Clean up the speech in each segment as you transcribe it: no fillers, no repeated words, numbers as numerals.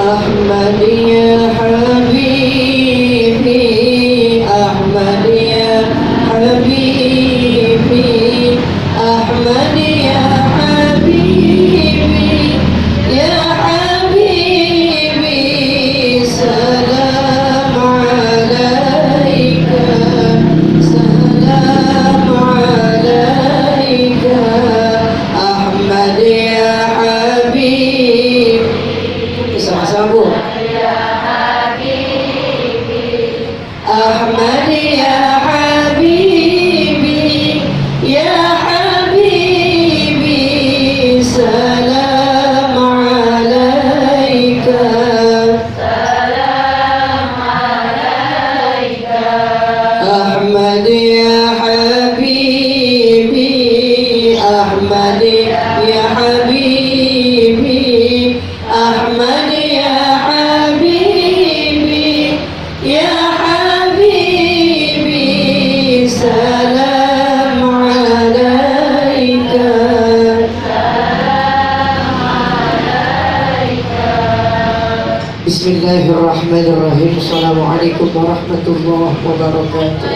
أحمد يا حبيبي أحمد يا حبيبي أحمد يا حبيبي يا حبيبي سلام عليك سلام عليك أحمد يا حبيبي sama-sama أحمد يا حبيبي يا حبيبي سلام عليك أحمد يا حبيبي أحمد يا حبيبي أحمد يا حبيبي يا حبيبي سلام عليك بسم الله الرحمن الرحيم السلام عليكم ورحمة الله وبركاته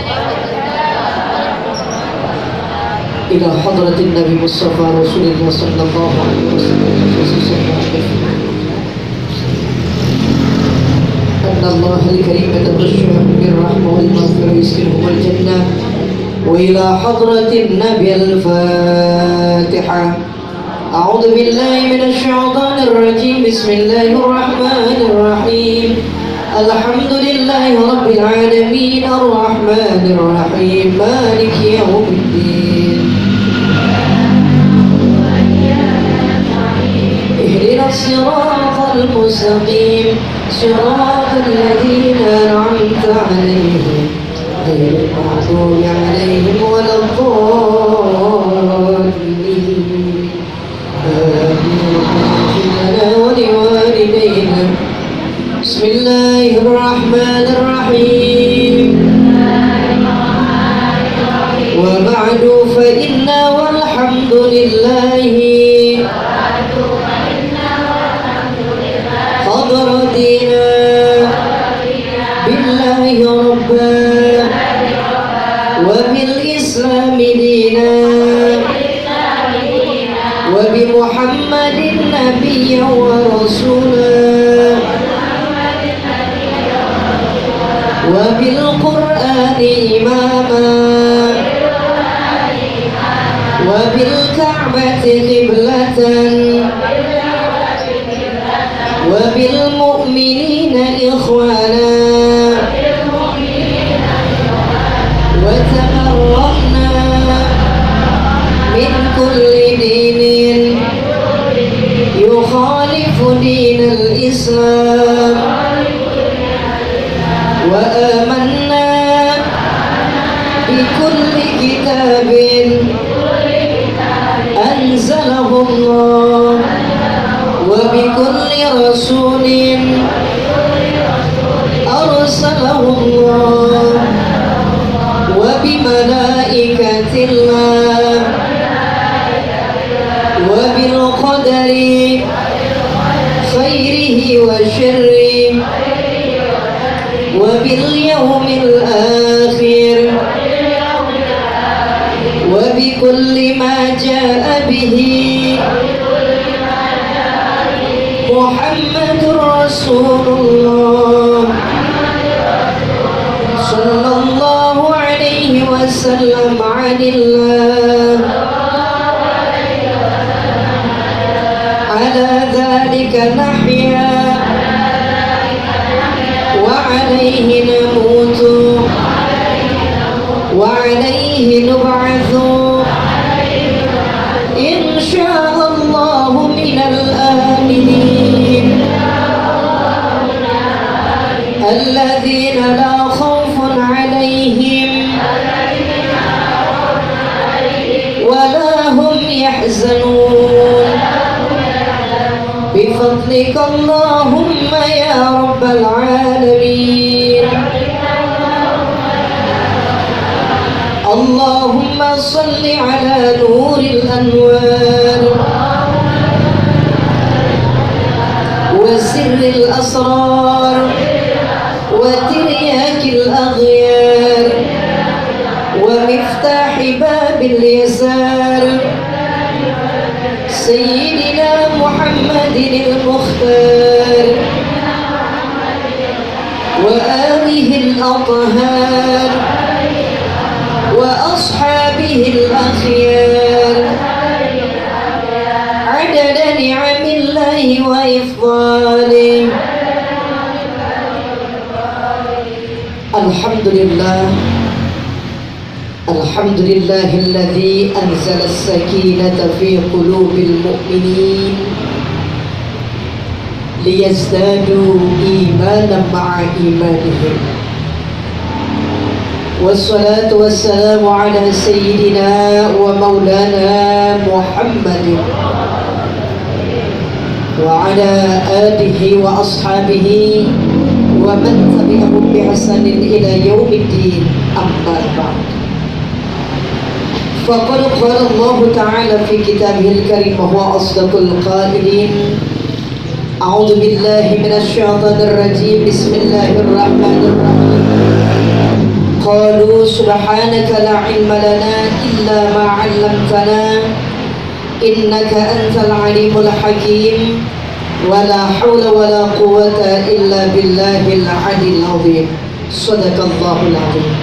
إلى حضرة النبي مصطفى رسول الله صلى الله عليه وسلم أن الله الكريم تبشرهم بالرحمة والمغفرة ويسكنهم الجنة وإلى حضرة النبي الفاتحة أعوذ بالله من الشيطان الرجيم بسم الله الرحمن الرحيم الحمد لله رب العالمين الرحمن الرحيم مالك يوم الدين اهدنا الصراط المستقيم صراط الذين أنعمت عليهم غير المغضوب عليهم ولا الضالين آمين ولوالدينا بسم الله الرحمن الرحيم وبعد فإن والحمد لله قد رضينا بالله ربا وبالإسلام دينا وبمحمد نبيا ورسولا وبالقرآن إماما وبالكعبة قبلة وبالمؤمنين إخوانا وتبرأنا من كل دين يخالف دين الإسلام وآمنا بكل كتاب أنزله الله وبكل رسول أرسله الله وبملائكة الله وبالقدر خيره وشره وباليوم الآخر وبكل ما جاء به محمد رسول الله صلى الله عليه وسلم عن الله على ذلك نحيا وعليه نموت وعليه نبعث إن شاء الله من الآمنين الذين لا خوف عليهم ولا هم يحزنون بفضلك اللهم يا رب العالمين اللهم صل على نور الأنوار وسر الأسرار وترياك الأغيار ومفتاح باب اليسار سيدنا محمد المختار وآله الأطهار وأصحابه الأخيار عدد نعم الله وإفضاله. الحمد لله الحمد لله الذي أنزل السكينة في قلوب المؤمنين ليزدادوا إيمانا مع إيمانهم. والصلاة والسلام على سيدنا ومولانا محمد وعلى آله وأصحابه ومن تبعهم بإحسان إلى يوم الدين. أما بعد، فقد قال الله تعالى في كتابه الكريم وهو أصدق القائلين: أعوذ بالله من الشيطان الرجيم، بسم الله الرحمن الرحيم. قالوا سبحانك لا علم لنا إلا ما علمتنا إنك أنت العليم الحكيم ولا حول ولا قوة إلا بالله العلي العظيم. صدق الله العظيم.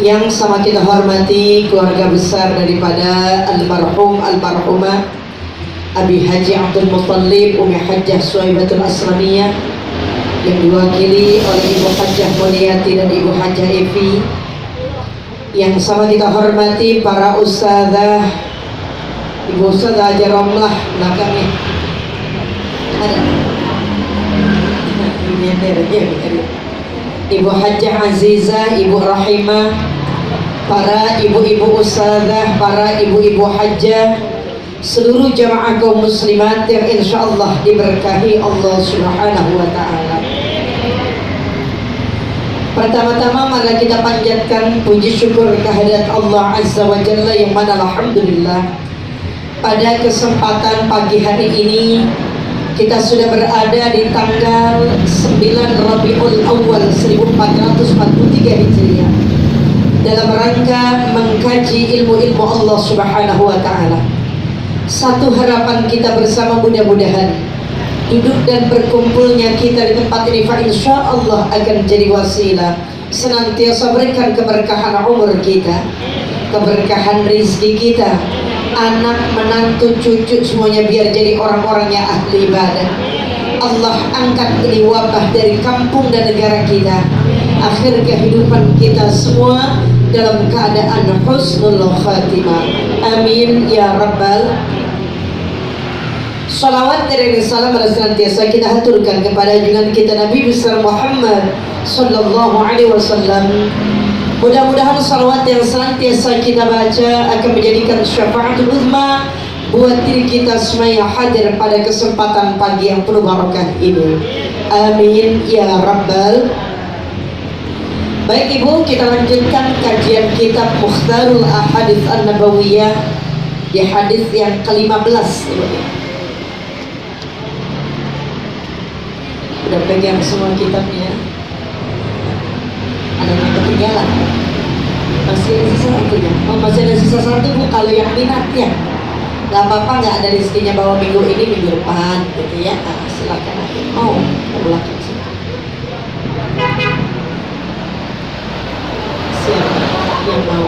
Yang sama kita hormati keluarga besar daripada almarhum almarhumah Abi Haji Abdul Muttalib Umi Hajjah Suwaibatul Aslamiyah, yang diwakili oleh Ibu Hajjah Mulyati dan Ibu Hajjah Evi. Yang sama kita hormati para ustazah, Ibu Ustazah Haja Romlah belakangnya ada, Ibu Hajjah Azizah, Ibu Rahimah, para ibu-ibu ustazah, para ibu-ibu hajjah, seluruh jamaah kaum muslimat yang insyaallah diberkahi Allah Subhanahu wa taala. Pertama-tama mari kita panjatkan puji syukur kehadirat Allah Azza wa Jalla, yang mana alhamdulillah pada kesempatan pagi hari ini kita sudah berada di tanggal 9 Rabiul Awal 1443 Hijriah dalam rangka mengkaji ilmu-ilmu Allah Subhanahu wa taala. Satu harapan kita bersama, mudah-mudahan duduk dan berkumpulnya kita di tempat ini insya Allah akan jadi wasilah senantiasa berikan keberkahan umur kita, keberkahan rizki kita, anak, menantu, cucu semuanya biar jadi orang-orang yang ahli ibadah. Allah angkat ini wabah dari kampung dan negara kita, akhir kehidupan kita semua dalam keadaan husnul khatimah. Amin ya rabbal. Salawat dan salam senantiasa kita haturkan kepada junjungan kita Nabi besar Muhammad sallallahu alaihi wasallam. Mudah-mudahan salawat yang senantiasa kita baca akan menjadikan syafaatul uzma buat diri kita semua yang hadir pada kesempatan pagi yang penuh barakah ini. Amin ya rabbal. Baik Ibu, kita lanjutkan kajian kitab Mukhtarul Ahadits An-Nabawiyah di hadis yang ke-15. Udah pegang semua kitabnya? Ada yang ketinggalan? Masih ada sisa satu ya? Oh, masih ada sisa satu Bu, kalau yang minat ya gak apa-apa, gak ada rezekinya bahwa minggu ini, minggu depan gitu ya. Nah, silakan aja. Mau ke belakang sini. Siapa yang mau?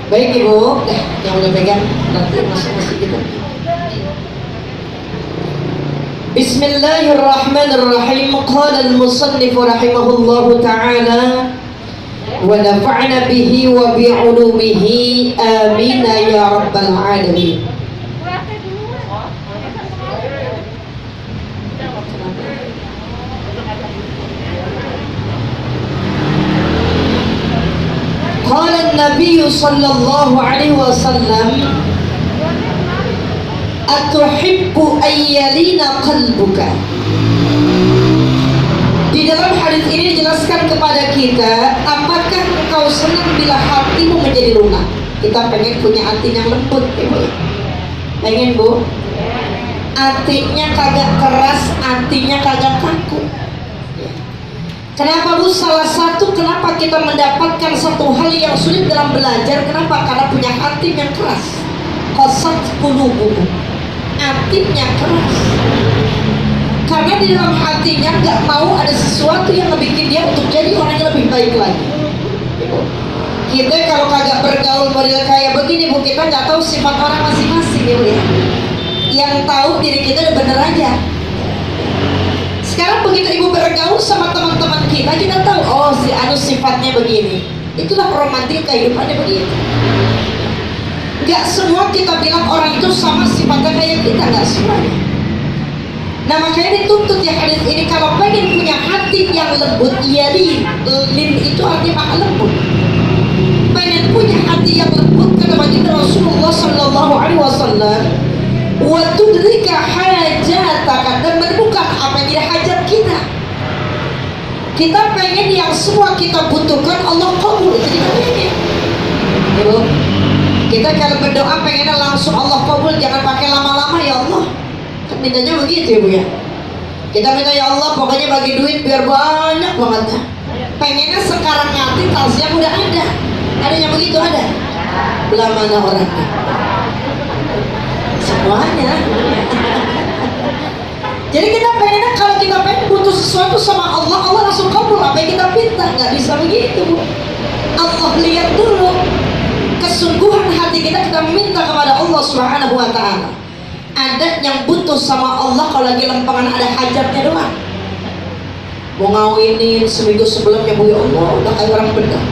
Baik Ibu, yang udah pegang nanti masuk kita. Bismillahirrahmanirrahim. Qala al-musannif rahimahullahu ta'ala wa nafa'na bihi wa bi'ulumihi amin ya rabbal alamin. Qala an-nabiy sallallahu alaihi wasallam atuhibbu ayyalina qalbuka. Di dalam hadis ini dijelaskan kepada kita, apakah engkau senang bila hatimu menjadi lunak? Kita pengen punya hati yang lembut, Ibu. Pengen, Bu? Hatinya kagak keras, hatinya kagak kaku. Kenapa, Bu? Salah satu kenapa kita mendapatkan satu hal yang sulit dalam belajar, kenapa? Karena punya hati yang keras. Qasat qulubuhum, hatinya keras. Karena di dalam hatinya nggak mau ada sesuatu yang ngebikin dia untuk jadi orang yang lebih baik lagi. Kita kalau kagak bergaul model kayak begini, Bu, kita nggak tahu sifat orang masing-masing, ya, Bu, ya. Yang tahu diri kita udah bener aja. Sekarang begitu Ibu bergaul sama teman-teman kita tahu, oh si anu sifatnya begini. Itulah romantik kehidupannya begitu. Nggak semua kita bilang orang itu sama sifatnya kayak kita, nggak semuanya. Nah makanya dituntut ya hadis ini, kalau pengen punya hati yang lembut, iya lin itu artinya maha lembut. Pengen punya hati yang lembut, kata baginda Rasulullah Sallallahu Alaihi Wasallam, wa tudrika hajataka, dan menemukan apa yang jadi hajat kita. Kita pengen yang semua kita butuhkan Allah kabul, itu kita pengen. Ibu, kita kalau berdoa pengennya langsung Allah kabul, jangan pakai lama-lama, ya Allah. Kan mintanya begitu, ya, Bu, ya. Kita minta, ya Allah pokoknya bagi duit biar banyak banget. Pengennya sekarang nanti siang udah ada. Ada yang begitu, ada? Belah mana orangnya? Semuanya. Jadi kita pengennya kalau kita pengen butuh sesuatu sama Allah, Allah langsung kabul apa yang kita minta. Nggak bisa begitu, Bu. Allah lihat dulu kesungguhan hati kita minta kepada Allah Subhanahu wa Ta'ala. Ada yang butuh sama Allah kalau lagi lempangan ada hajatnya doang. Mau ngawinin seminggu sebelumnya, Bu, ya Allah udah kayak orang benar.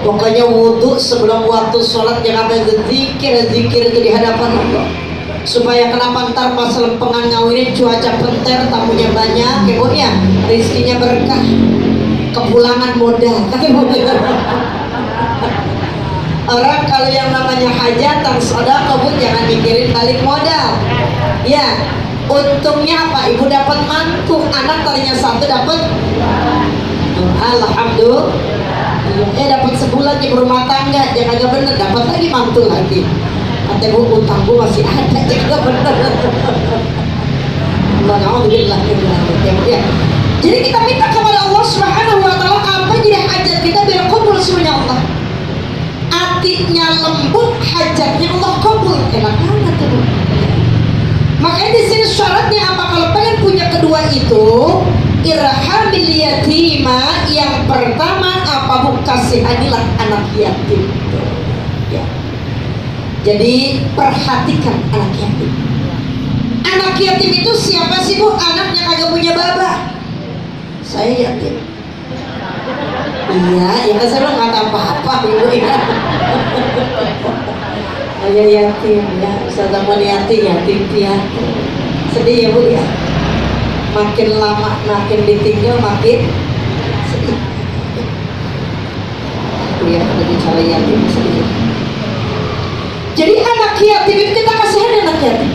Pokoknya wudhu sebelum waktu sholat jangan sampai zikir itu di hadapan Allah, supaya kenapa ntar pas lempengan ngawinin cuaca penter, tamunya banyak, ya, Bu, ya, rizkinya berkah, kepulangan modal. Orang kalau yang namanya hajatan sedekah, Bu, jangan mikirin balik modal. Ya, untungnya apa? Ibu dapat mantu, anak tadinya satu dapat, alhamdulillah. Dapat sebulan di rumah tangga, jangan agak bener, dapat lagi mantu lagi. Kata Bu, utang Bu masih ada, jangan bener. Alhamdulillah. Jadi kita minta kepada Allah Subhanahu wa Ta'ala apa jadi hajat kita biar kabul semuanya Allah. Hatinya lembut, hajatnya Allah kabul. Enak banget tuh. Makanya di sini syaratnya apa? Kalau pengen punya kedua itu, irhamil yatima, yang pertama apa, Bu? Kasihanilah anak yatim. Ya. Jadi perhatikan anak yatim. Anak yatim itu siapa sih, Bu? Anaknya kagak punya baba. Saya yatim. Iya, ya kan saya bilang nggak apa-apa, Ibu, ya. Saya yatim, ya. Ustazah Muniati yatim piatu. Sedih, ya, Bu, ya. Makin lama makin ditinggal makin sedih. Itu ya, ada bicara yatim sedih. Jadi anak yatim itu kita kasihan anak yatim.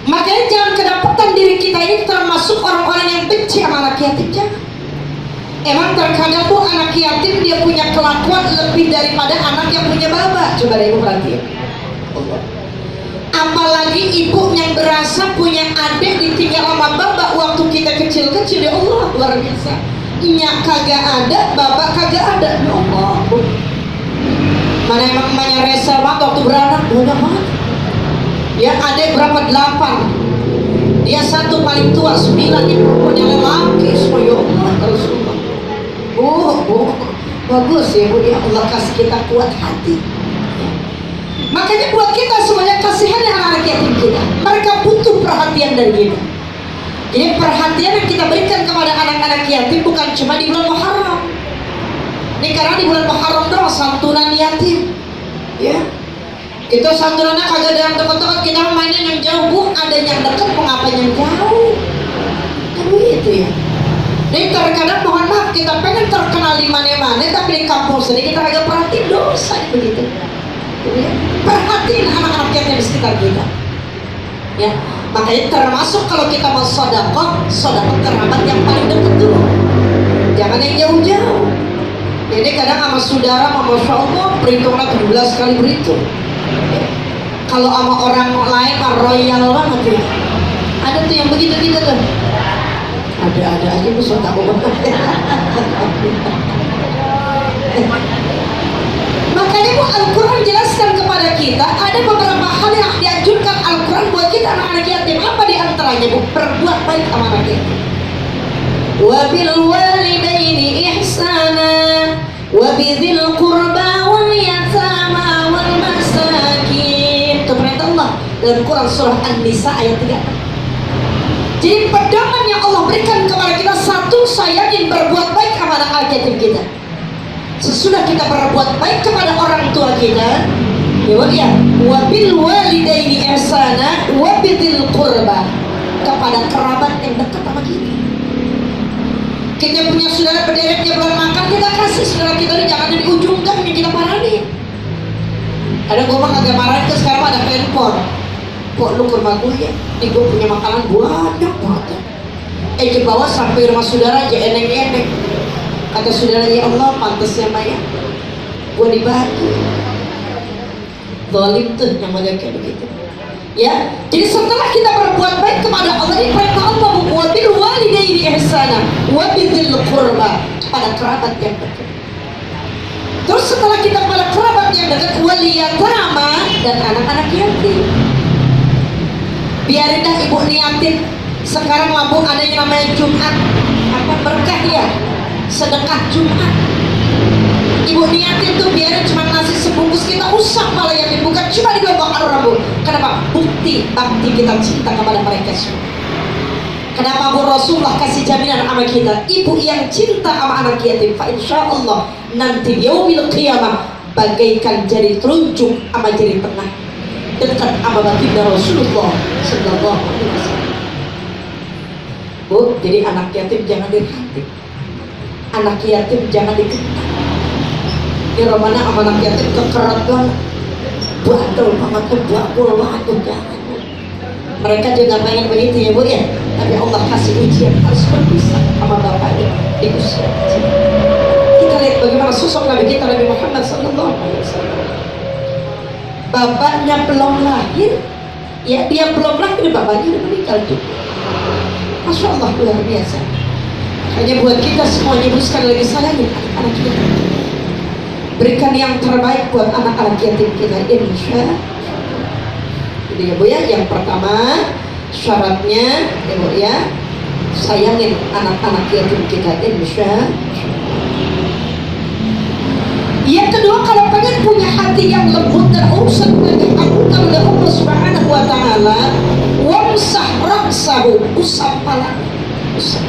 Makanya jangan kedapatan diri kita ini termasuk orang-orang yang benci sama anak yatim, jangan. Emang terkadang, Bu, anak yatim dia punya kelakuan lebih daripada anak yang punya baba. Coba deh Ibu perhatiin. Apalagi ibu yang berasa punya adik ditinggal sama baba waktu kita kecil-kecil, ya Allah luar biasa. Nyak kagak ada, baba kagak ada, ya Allah. Mana emang emaknya rese banget waktu beranak, banyak banget. Ya adik berapa? 8. Dia satu paling tua 9, yang punya lelaki semua, ya Allah terus. Bu, bagus ya, Bu, ya Allah kasih kita kuat hati. Makanya buat kita semuanya kasihan anak-anak yatim kita. Mereka butuh perhatian dari kita. Jadi perhatian yang kita berikan kepada anak-anak yatim bukan cuma di bulan Muharram. Ini karena di bulan Muharram doang santunan yatim. Ya, kita santunannya kagak ada yang dekat-dekat, kita mainnya yang jauh, Bu. Ada yang dekat, mengapa yang jauh? Kan begitu ya. Jadi terkadang mohon maaf kita pengen terkenal di mana-mana, tapi di kampung sendiri kita agak perhatiin dosa begitu. Perhatiin anak-anak yatim di sekitar kita. Ya, makanya termasuk kalau kita mau sedekah kerabat yang paling dekat dulu. Jangan yang jauh-jauh. Jadi kadang sama saudara, Masya Allah, perhitungan 17 kali berhitung. Kalau sama orang lain mah royal banget ya. Ada tuh yang begitu-gitu tuh. Ada aja tuh suka banget. Makanya Bu, Al-Quran jelaskan kepada kita ada beberapa hal yang dianjurkan Al-Quran buat kita anak-anak yatim. Apa diantaranya Bu? Berbuat baik sama anak yatim. Wa bil walidaini ihsana wa bidzil qurba wal yatama wal masakin. Itu perintah Allah dalam Quran surah An-Nisa ayat 3. Jadi pedoman yang Allah berikan kepada kita, satu, sayangin berbuat baik kepada anak yatim kita. Sesudah kita berbuat baik kepada orang tua kita, ya, wabil walidaini ihsana wabidzil qurba, kepada kerabat yang dekat sama kita. Kita punya saudara berderet dia belum makan, kita kasih saudara kita ini, jangan di ujung gang yang kita marahin. Ada gue mah agak marahin ke sekarang ada handphone. Kok lu ke rumah gue ya? Nih gue punya makanan banyak banget. Ke bawah sampai rumah saudara aja eneng-eneng. Kata saudara, ya Allah pantasnya Maya gue dibagi. Zalim tuh yang model kayak begitu. Ya, jadi setelah kita berbuat baik kepada Allah, ini perintah Allah, wa bil walidaini ihsana wa bidzil qurba, kepada kerabat yang dekat. Terus setelah kita kepada kerabat yang dekat, wal yatama, dan anak-anak yatim. Biarin dah ibu niatin. Sekarang lampu ada yang namanya Jumat, apa berkah ya, sedekah Jumat. Ibu niatin tuh biarin cuma nasi sebungkus, kita usah malah yatim, bukan cuma dibawa orang Bu. Kenapa? Bukti bakti kita cinta kepada mereka semua. Kenapa Bu? Rasulullah kasih jaminan sama kita, ibu yang cinta sama anak yatim, fa insya Allah nanti yaumil qiyamah bagaikan jari telunjuk sama jari tengah dekat sama baginda Rasulullah sallallahu alaihi wasallam. Bu, jadi anak yatim jangan dirhati, anak yatim jangan diketat. Di romana sama anak yatim kekeret banget, bandel banget tuh, bakul banget tuh, jangan. Mereka juga pengen begitu ya Bu ya, tapi Allah kasih ujian, harus berpisah sama bapaknya di usia kecil. Kita lihat bagaimana sosok Nabi kita, Nabi Muhammad sallallahu alaihi wasallam. Bapaknya belum lahir, ya dia belum lahir, bapaknya udah meninggal tuh. Masya Allah, luar biasa. Hanya buat kita semuanya, Bu, sekali lagi sayangin anak-anak kita. Berikan yang terbaik buat anak-anak yatim kita, insya Allah. Jadi ya Bu ya, yang pertama syaratnya ya Bu ya, sayangin anak-anak yatim kita, insya Allah. Yang kedua, kalau pengen punya hati yang lembut dan urusan banyak akuntan oleh Allah Subhanahu wa Ta'ala, wamsah raksahu, usap pala, usap.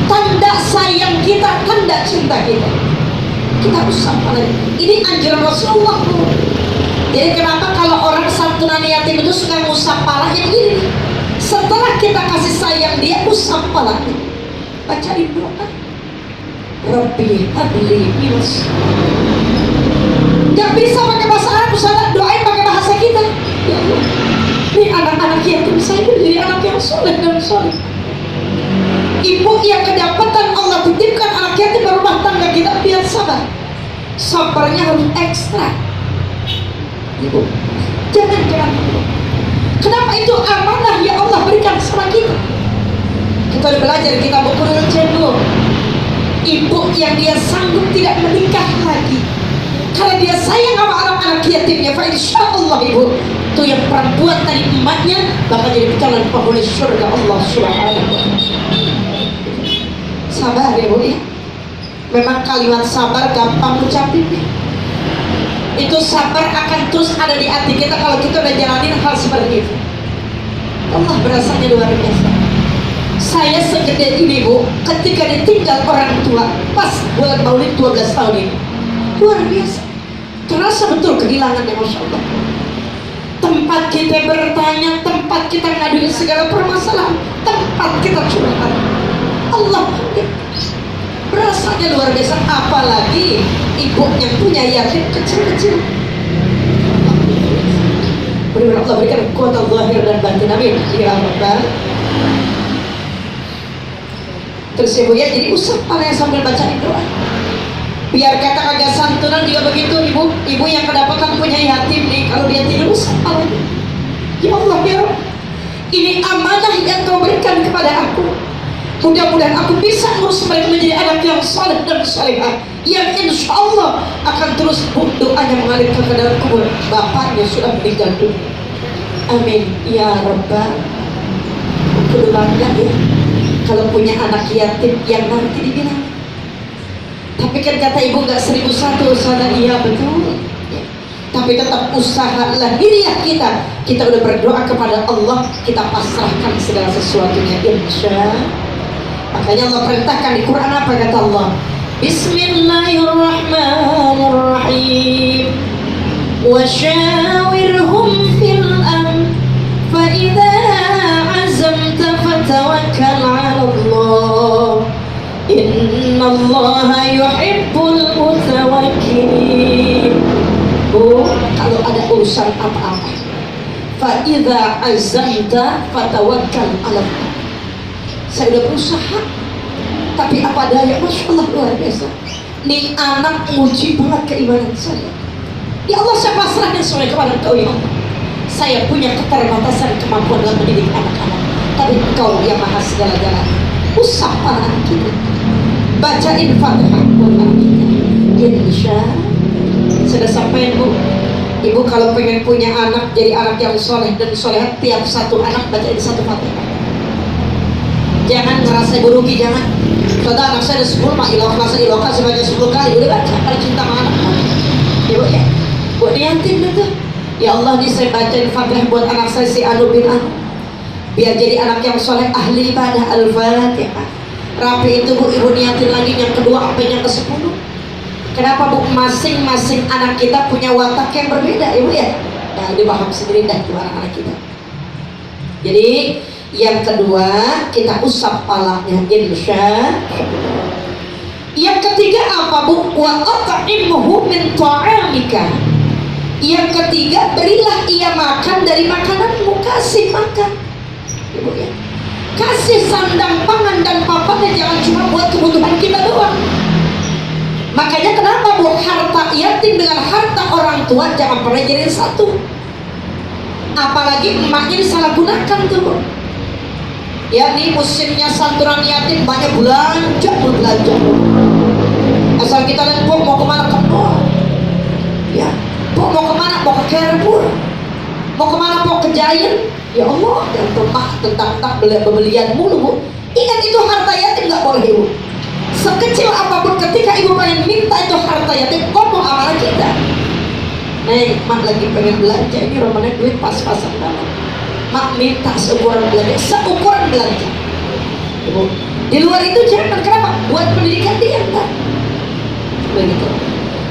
Tanda sayang kita, tanda cinta kita, kita usap pala. Ini anjuran Rasulullah Bu. Jadi kenapa kalau orang santunan yatim itu suka ngusap palanya begini? Setelah kita kasih sayang dia, usap palanya, bacain doa, Rabbi habli minas. Gak bisa pakai bahasa Arab, usah doain pakai bahasa kita. Ya Allah, ini anak-anak yatim saya jadi anak yang soleh dan soleh. Ibu yang kedapatan Allah titipkan anak yatim berumah tangga kita, biar sabar. Sabarnya harus ekstra. Ibu, jangan. Kenapa? Itu amanah yang Allah berikan sama kita. Kita belajar, kita buku dulu. Ibu yang dia sanggup tidak menikah lagi karena dia sayang sama anak-anak yatimnya, fa insyaallah Ibu itu yang perempuan tadi emaknya bakal jadi calon penghuni surga Allah Subhanahu wa Ta'ala. Sabar ya Bu ya. Memang kalimat sabar gampang ucapinnya. Itu sabar akan terus ada di hati kita kalau kita udah jalanin hal seperti itu. Allah berasanya luar biasa. Saya segede ini Bu, ketika ditinggal orang tua pas bulan Maulid 12 tahun ini, luar biasa, terasa betul kehilangannya. Masya Allah. Tempat kita bertanya, tempat kita ngaduin segala permasalahan, tempat kita curhat, Allah berasanya luar biasa. Apalagi ibu yang punya yatim kecil-kecil, benar-benar Allah berikan kuat zahir dan batin. Amin ya Rabbal. Terus ya Bu ya, jadi usap palanya sambil bacain doa. Biar kata agak santunan juga begitu, ibu yang kedapatan punya yatim nih, kalau dia tidur apa lagi? Ya Allah ya Rabb, ini amanah yang kau berikan kepada aku. Mudah-mudahan aku bisa ngurus mereka menjadi anak yang saleh dan salehah, yang insya Allah akan terus doanya mengalir ke dalam kubur bapaknya sudah meninggal dunia. Amin ya Rabbal. Kudu bangga ya kalau punya anak yatim yang nanti dibilang. Tapi kan kata ibu nggak 1001 usaha, iya betul ya. Tapi tetap usaha lahiriah kita udah berdoa kepada Allah, kita pasrahkan segala sesuatunya insya. Makanya Allah perintahkan di Quran apa kata Allah? Bismillahirrahmanirrahim. Wa syawirhum fil amr fa idza azamta fatawakkal 'ala Allah. Innallaha yuhibbul mutawakkilin. Oh, kalau ada urusan apa-apa, fa idza azamta fatawakkal 'ala Allah. Saya udah berusaha, tapi apa daya, Masya Allah luar biasa. Nih anak muji banget keimanan saya. Ya Allah, saya pasrahkan semuanya kepada Engkau ya Allah. Saya punya keterbatasan kemampuan dalam mendidik anak-anak, tapi Engkau yang maha segala-galanya. Usah para anak kita, bacain Fatihah buat anak kita. Insya sudah sampai Bu. Ibu kalau pengen punya anak jadi anak yang soleh dan soleh, tiap satu anak bacain satu Fatihah. Jangan ngerasa rugi, jangan. Contoh anak saya ada 10 mak ilokah saya baca 10 kali udah baca, paling cinta sama anak. Ibu ya, buat yatim itu. Ya Allah, nih saya bacain Fatihah buat anak saya si Anu bin Anu, biar jadi anak yang soleh ahli ibadah. Al-Fatihah. Rapi itu Bu, ibu niatin lagi yang kedua sampai yang ke-10. Kenapa Bu? Masing-masing anak kita punya watak yang berbeda ibu ya. Nah ini paham sendiri dah tuh anak-anak kita. Jadi yang kedua kita usap palanya insya. Yang ketiga apa Bu? Wa at'imhu min ta'amika. Yang ketiga, berilah ia makan dari makananmu, kasih makan. Ibu ya, kasih sandang pangan dan papannya, jangan cuma buat kebutuhan kita doang. Makanya kenapa Bu, harta yatim dengan harta orang tua jangan pernah jadi satu. Apalagi emaknya disalahgunakan tuh Bu. Ya nih musimnya santunan yatim, banyak belanja. Asal kita lihat Bu mau kemana kemana. Ya, Bu mau kemana? Mau ke Carrefour. Mau kemana? Mau ke Giant. Ya Allah, dan tentang pembelian mulu Bu. Ingat itu harta yatim nggak boleh Bu. Sekecil apapun ketika ibu pengen minta itu harta yatim, ngomong sama kita. Nih, mak lagi pengen belanja, ini Ramadan duit pas-pasan banget. Mak minta seukuran belanja. Ibu, di luar itu jangan, kenapa? Buat pendidikan dia kan? Begitu.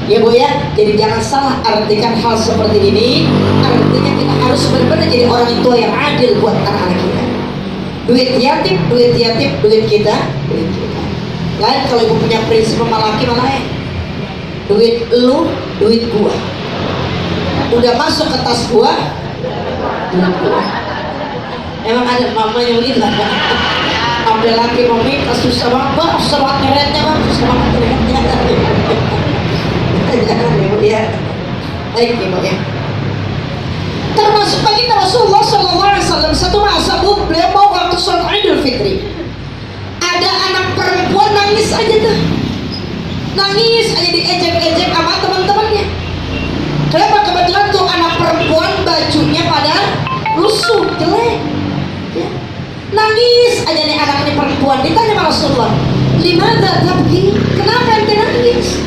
Ya Bu ya, jadi jangan salah artikan hal seperti ini. Artinya kita harus benar-benar jadi orang tua yang adil buat anak-anak kita. Duit yatim, duit kita. Lain kalau ibu punya prinsip sama laki mana ya? Duit lu, duit gua. Udah masuk ke tas gua, duit gua. Emang ada mama yang gitu lah. Ambil laki mami, susah banget, susah banget ngeretnya bang, susah banget ngeretnya. Jangan ibu ya. Baik ibu ya. Termasuk baginda Rasulullah SAW satu masa Bu, beliau mau waktu sholat Idul Fitri. Ada anak perempuan nangis aja tuh, nangis aja diejek-ejek sama teman-temannya. Kenapa? Kebetulan tuh anak perempuan bajunya pada lusuh, jelek ya. Nangis aja nih anak ini perempuan. Ditanya sama Rasulullah, "Limada tabki?" Kenapa ente nangis?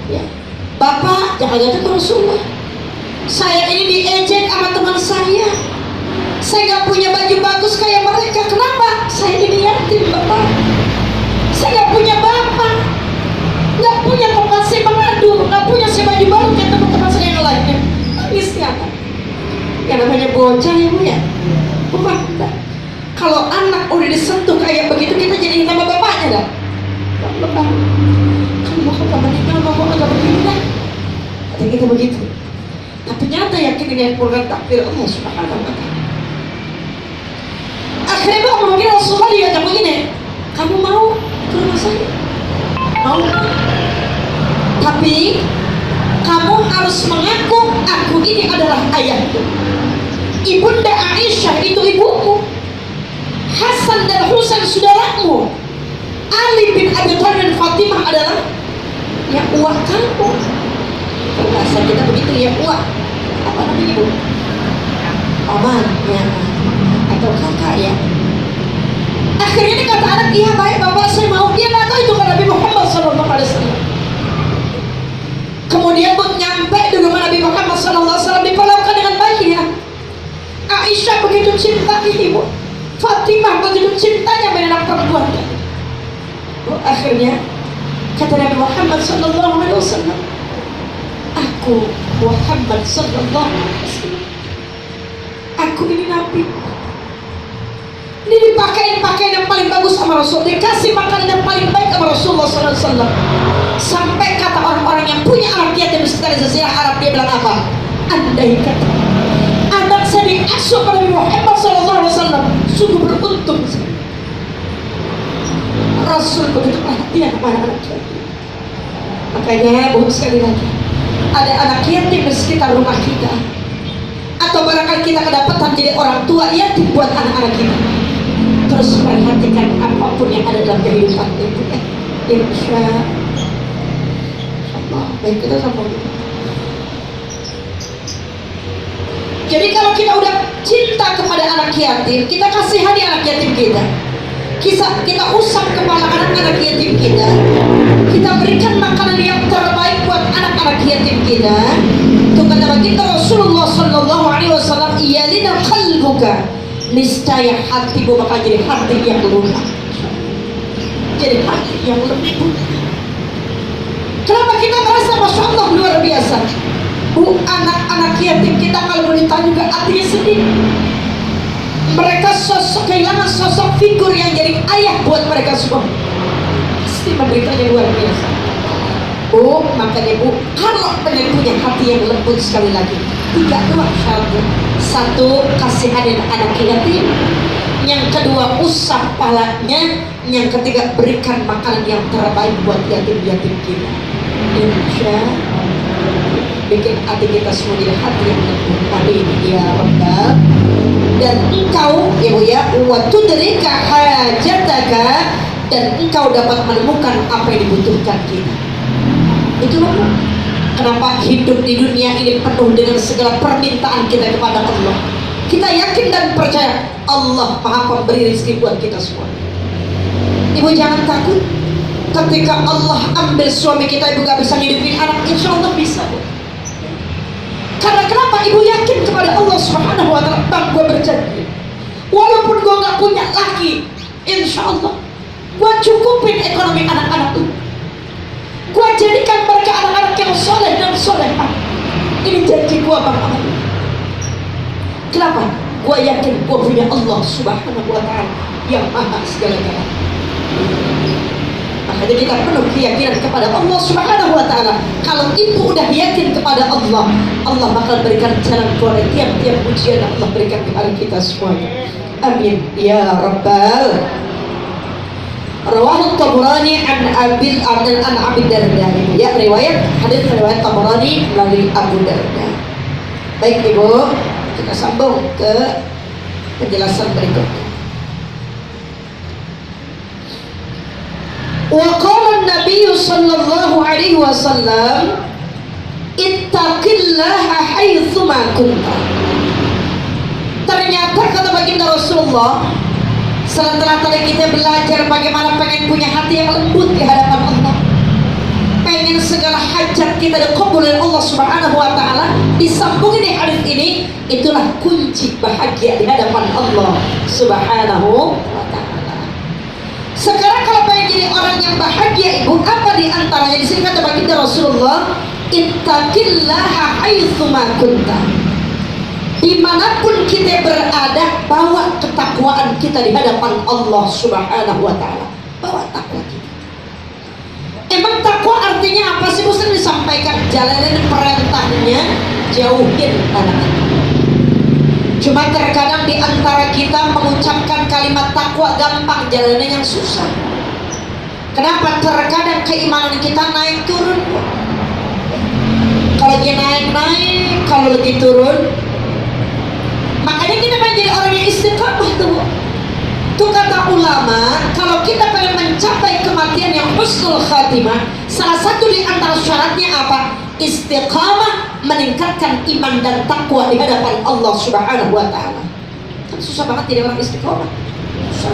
Ya, Bapak jangan kata ke Rasulullah, saya ini diejek sama teman saya gak punya baju bagus kayak mereka. Kenapa? Saya ini yatim Bapak, saya gak punya bapak, gak punya tempat saya mengadu, gak punya saya baju baru kayak teman-teman saya yang lainnya. Nangisnya apa? Yang namanya bocah ibu ya. Bapak, kalau anak udah disentuh kayak begitu, kita jadi nama bapaknya dah. Bapak, kamu mau ke meninggal, mau agak begini lah. Kata kita begitu. Tapi nyata yakin dengan program takdir Allah Subhanahu wa Ta'ala. Akhirnya Bapak mungkin Rasulullah diajak begini, kamu mau ke rumah saya? Mau? Hasan dan Husain saudaramu. Ali bin Abi Thalib dan Fatimah adalah ya uak kamu. Bahasa kita begitu ya, uak. Apa namanya bu? Paman ya, atau kakak ya. Akhirnya dia kata anak, iya baik bapak saya mau. Dia nggak tahu itu kan Nabi Muhammad SAW. Kemudian pun nyampe di rumah Nabi Muhammad SAW, diperlakukan dengan baiknya. Aisyah begitu cinta ibu, Fatimah begitu cintanya pada anak perempuan. Akhirnya kata Nabi Muhammad SAW, aku Muhammad SAW, aku ini Nabi. Ini dipakai pakaian yang paling bagus sama Rasul, dikasih makanan yang paling baik sama Rasulullah SAW. Sampai kata orang-orang yang punya anak yatim di sekitar Jazirah Arab, dia bilang apa? Andai kata anak saya diasuh pada Nabi Muhammad SAW, sungguh beruntung. Rasul begitu perhatian kepada anak yatim. Makanya bu, sekali lagi, ada anak yatim di sekitar rumah kita, atau barangkali kita kedapatan jadi orang tua yatim buat anak-anak kita, terus perhatikan apapun yang ada dalam kehidupan itu ya. Insya Allah. Baik, kita sambung. Jadi kalau kita udah cinta kepada anak yatim, kita kasihani anak yatim kita. Kita usap kepala anak-anak yatim kita. Kita berikan makanan yang terbaik buat anak-anak yatim kita. Itu kata baginda Rasulullah SAW, iyalina qalbuka, niscaya hatimu bakal jadi hati yang lunak, jadi hati yang lembut. Kenapa kita merasa Masya Allah luar biasa? Bu, anak-anak yatim kita kalau boleh ditanya juga hatinya sedih. Mereka kehilangan sosok figur yang jadi ayah buat mereka semua. Pasti menderitanya luar biasa. Bu, makanya bu, kalau punya hati yang lembut, sekali lagi 3 syaratnya. 1, kasihanin anak yatim. Yang kedua, usap palanya. Yang ketiga, berikan makanan yang terbaik buat yatim-yatim kita. Insya bikin hati kita semua jadi hati yang lembut. Amin ya Rabbal. Dan engkau ya bu ya, wa tudrika hajataka, dan engkau dapat menemukan apa yang dibutuhkan kita. Itulah kenapa hidup di dunia ini penuh dengan segala permintaan kita kepada Allah. Kita yakin dan percaya Allah Maha Pemberi rezeki buat kita semua. Ibu jangan takut. Ketika Allah ambil suami kita, ibu gak bisa hidupin anak, insya Allah bisa bu. Karena kenapa? Ibu yakin kepada Allah Subhanahu wa Ta'ala. Bang, gue berjanji, walaupun gue gak punya laki, insya Allah gue cukupin ekonomi anak-anak itu. Gue jadikan mereka anak-anak yang soleh dan solehah. Ini janji gue bang. Kenapa? Gue yakin gue punya Allah Subhanahu wa Ta'ala yang maha segala-galanya. Makanya kita penuh keyakinan kepada Allah Subhanahu wa Ta'ala. Kalau ibu udah yakin kepada Allah, Allah bakal berikan jalan keluar tiap-tiap ujian Allah berikan kepada kita semuanya. Amin ya Rabbal. Rawahu Tabrani an Abi Darda. Ya, riwayat hadis riwayat Tabrani melalui Abu Darda. Baik ibu, kita sambung ke penjelasan berikutnya. Wa qala an-nabiy sallallahu alaihi wasallam, ittaqillaha haitsu ma kunta. Ternyata kata baginda Rasulullah, setelah tadi kita belajar bagaimana pengen punya hati yang lembut di hadapan Allah, pengen segala hajat kita dikabul oleh Allah Subhanahu wa Ta'ala, disambungin di hadis ini, itulah kunci bahagia di hadapan Allah Subhanahu wa Ta'ala. Sekarang kalau pengen jadi orang yang bahagia ibu, apa di antaranya? Di sini kata baginda Rasulullah, ittaqillaha haitsu ma kunta. Dimanapun kita berada, bawa ketakwaan kita di hadapan Allah Subhanahu wa Ta'ala. Bawa takwa kita. Emang takwa artinya apa sih? Mesti disampaikan, jalanin perintahnya, jauhin larangannya. Cuma terkadang di antara kita mengucapkan kalimat takwa gampang, jalannya yang susah. Kenapa? Terkadang keimanan kita naik turun. Kalau lagi naik, kalau lagi turun. Makanya kita menjadi orang yang istiqamah tuh. Tuh kata ulama, kalau kita pengen mencapai kematian yang husnul khatimah, salah satu di antara syaratnya apa? Istiqamah, meningkatkan iman dan takwa di hadapan Allah Subhanahu wa taala. Kan susah banget jadi orang istiqamah. Susah.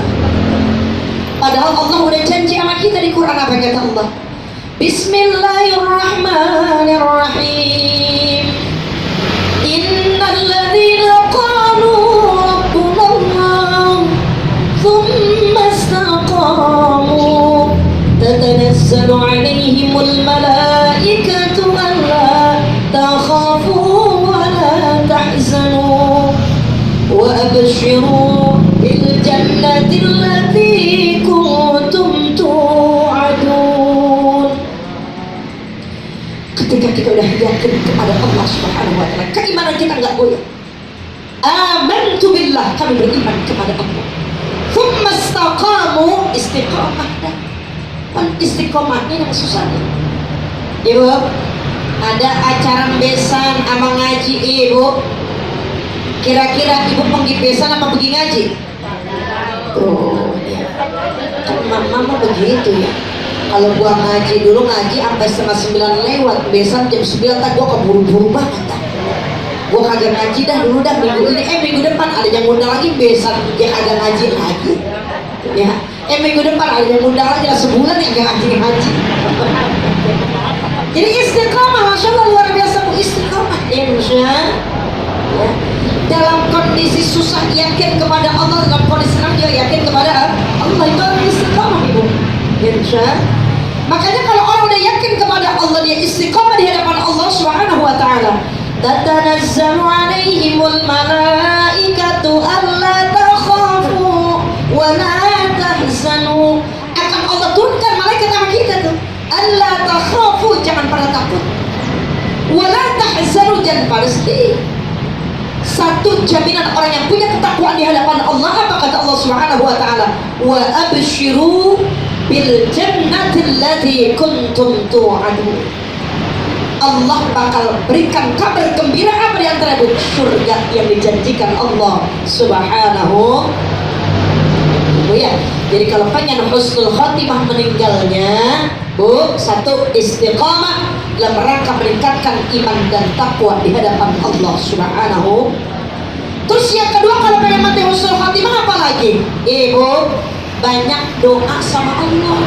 Padahal Allah udah janji sama kita di Quran, apa kata Allah? Bismillahirrahmanirrahim. Innal ladzina qalu rabbuna Allah thumma istaqamu tatanazzalu 'alaihimul malaikatu alla takhafu wa la tahzanu wa abshiru bil jannati allati kuntum tu'adun. Ketika kita udah yakin kepada Allah Subhanahu wa taala, keimanan kita enggak goyah. Amantu billah, kami beriman kepada Allah. Tsumma istaqamu, istiqamah. Kan istiqamahnya yang susah nih. Ibu, ada acara besan sama ngaji ibu. Kira-kira ibu pergi besan apa pergi ngaji? Tuh, ya. Kan mama begitu ya. Kalau gua ngaji dulu sampai setengah 9 lewat, besan jam 9 tak gua keburu-buru banget tak. Gua kagak ngaji dah dulu dah minggu ini, minggu depan ada yang ngundang lagi besan, dia kagak ngaji lagi. Ya, minggu depan ada yang ngundang lagi, sebulan yang gak ngaji. Jadi istiqamah, masya Allah luar biasa bu, istiqamah. Insya ya. Dalam kondisi susah yakin kepada Allah, dalam kondisi senang juga yakin kepada Allah, itu orang istiqamah ibu. Insya. Makanya kalau orang udah yakin kepada Allah, dia istiqamah di hadapan Allah Subhanahu wa taala. Tatanazzalu 'alaihimul malaikatu alla takhafu wa la tahzanu. Akan Allah turunkan malaikat sama kita tuh. Alla takhafu, jangan pada takut. Wa la tahzanu, jangan pada sedih. Satu jaminan orang yang punya ketakwaan di hadapan Allah, apa kata Allah Subhanahu wa taala? Wa abshiru bil jannati allati kuntum tu'adun. Allah bakal berikan kabar gembira apa di antara itu? Surga yang dijanjikan Allah Subhanahu. Bu ya. Jadi kalau pengen husnul khatimah meninggalnya, bu, satu istiqamah dalam rangka meningkatkan iman dan takwa di hadapan Allah Subhanahu. Terus yang kedua, kalau pengen mati husnul khatimah apa lagi? Ibu, banyak doa sama Allah,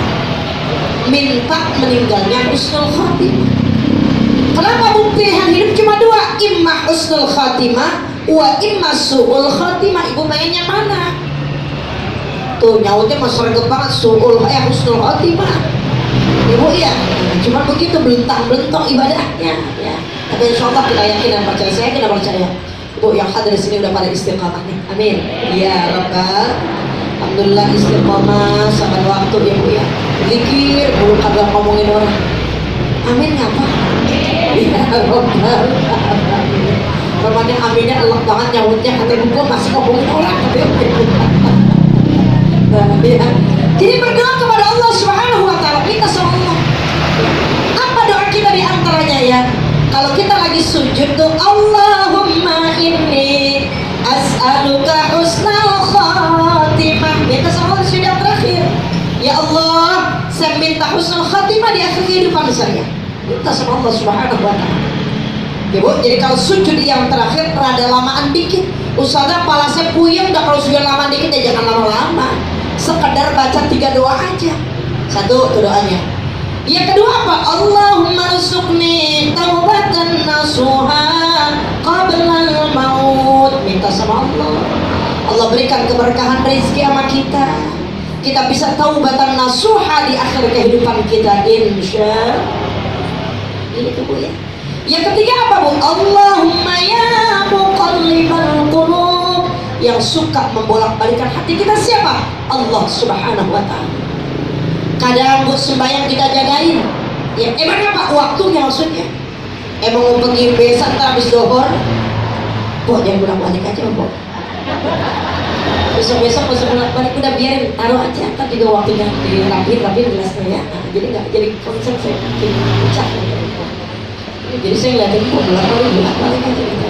minta meninggalnya husnul khatimah. Kenapa bu pilihan hidup cuma dua? Imma husnul khatimah wa imma su'ul khatimah. Ibu mainnya mana? Tuh nyautnya masyarakat banget, husnul khatimah. Ibu ya, cuma begitu belentang-belentong ibadahnya ya. Tapi insya Allah kita yakin dan percaya, saya yakin dan percaya. Bu yang hadir di sini udah pada istiqamah nih. Amin. Ya Rabbal. Alhamdulillah istiqamah sampai waktu ya bu ya. Zikir, belum kagak ngomongin orang. Amin ngapa? Ya Rabbal. Ramadan aminnya Allah banget nyautnya, kata ibu gua masih ngomongin orang. Ya. Jadi berdoa kepada Allah Subhanahu wa taala, minta sama Allah. Apa doa kita di antaranya ya? Kalau kita lagi sujud tuh, Allahumma inni as'aluka husnal khatimah. Minta sama Allah sudah terakhir. Ya Allah, saya minta husnul khatimah di akhir kehidupan saya. Minta sama Allah Subhanahu wa taala. Ya bu, jadi kalau sujud yang terakhir rada lamaan dikit. Ustazah kepala saya puyeng, dah kalau sujud lama dikit ya jangan lama-lama. Sekedar baca 3 doa aja. Satu, itu doanya. Yang kedua apa? Allahumma rzuqni taubatan nasuha qabla al-maut. Minta sama Allah. Allah berikan keberkahan rezeki sama kita. Kita bisa taubatan nasuha di akhir kehidupan kita, insya Allah. Itu bu ya. Yang ketiga apa bu? Allahumma ya muqallibal qulub. Yang suka membolak-balikan hati kita siapa? Allah Subhanahu wa taala. Kadang buat sembahyang kita jagain. Ya, emang apa waktunya maksudnya? Emang mau pergi besan habis dohor? Kok jangan bolak-balik aja, Mbok. Besok-besok pas bolak-balik udah biarin, taruh aja, kan juga waktunya dirapiin gelasnya ya. Nah, jadi nggak jadi konsen saya pecah. Jadi saya ngeliatin kok bolak-balik aja gitu.